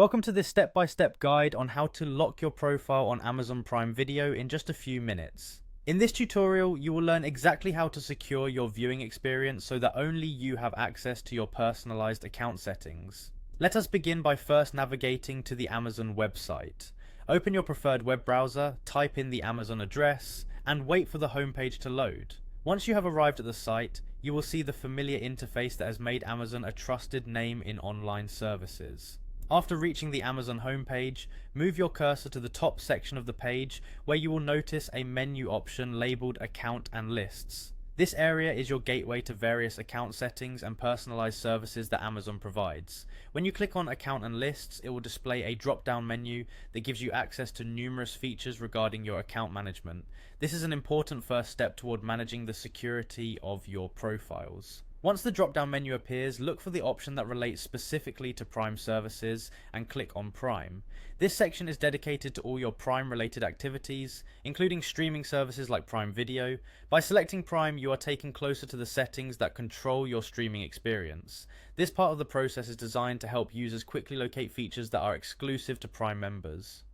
Welcome to this step-by-step guide on how to lock your profile on Amazon Prime Video in just a few minutes. In this tutorial, you will learn exactly how to secure your viewing experience so that only you have access to your personalized account settings. Let us begin by first navigating to the Amazon website. Open your preferred web browser, type in the Amazon address, and wait for the homepage to load. Once you have arrived at the site, you will see the familiar interface that has made Amazon a trusted name in online services. After reaching the Amazon homepage, move your cursor to the top section of the page where you will notice a menu option labeled Account and Lists. This area is your gateway to various account settings and personalized services that Amazon provides. When you click on Account and Lists, it will display a drop-down menu that gives you access to numerous features regarding your account management. This is an important first step toward managing the security of your profiles. Once the drop-down menu appears, look for the option that relates specifically to Prime services and click on Prime. This section is dedicated to all your Prime-related activities, including streaming services like Prime Video. By selecting Prime, you are taken closer to the settings that control your streaming experience. This part of the process is designed to help users quickly locate features that are exclusive to Prime members.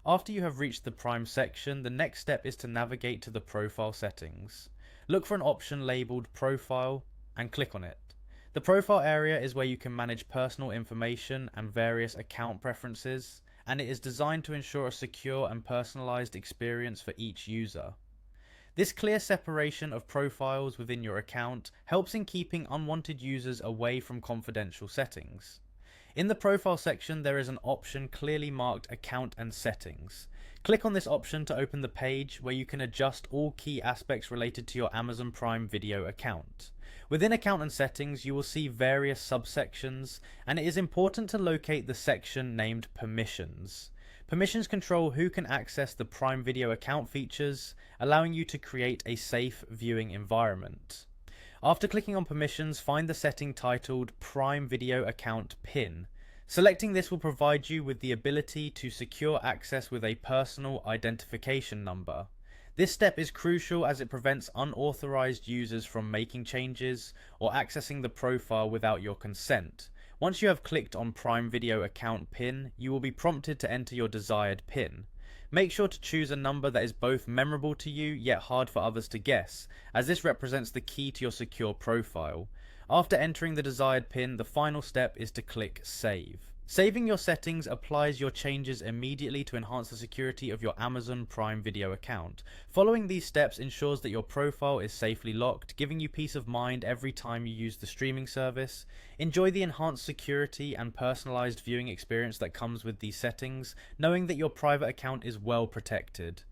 After you have reached the Prime section, the next step is to navigate to the profile settings. Look for an option labeled Profile and click on it. The profile area is where you can manage personal information and various account preferences, and it is designed to ensure a secure and personalized experience for each user. This clear separation of profiles within your account helps in keeping unwanted users away from confidential settings. In the profile section, there is an option clearly marked Account and Settings. Click on this option to open the page where you can adjust all key aspects related to your Amazon Prime Video account. Within Account and Settings, you will see various subsections, and it is important to locate the section named Permissions. Permissions control who can access the Prime Video account features, allowing you to create a safe viewing environment. After clicking on Permissions, find the setting titled Prime Video Account PIN. Selecting this will provide you with the ability to secure access with a personal identification number. This step is crucial as it prevents unauthorized users from making changes or accessing the profile without your consent. Once you have clicked on Prime Video Account PIN, you will be prompted to enter your desired PIN. Make sure to choose a number that is both memorable to you yet hard for others to guess, as this represents the key to your secure profile. After entering the desired PIN, the final step is to click Save. Saving your settings applies your changes immediately to enhance the security of your Amazon Prime Video account. Following these steps ensures that your profile is safely locked, giving you peace of mind every time you use the streaming service. Enjoy the enhanced security and personalized viewing experience that comes with these settings, knowing that your private account is well protected.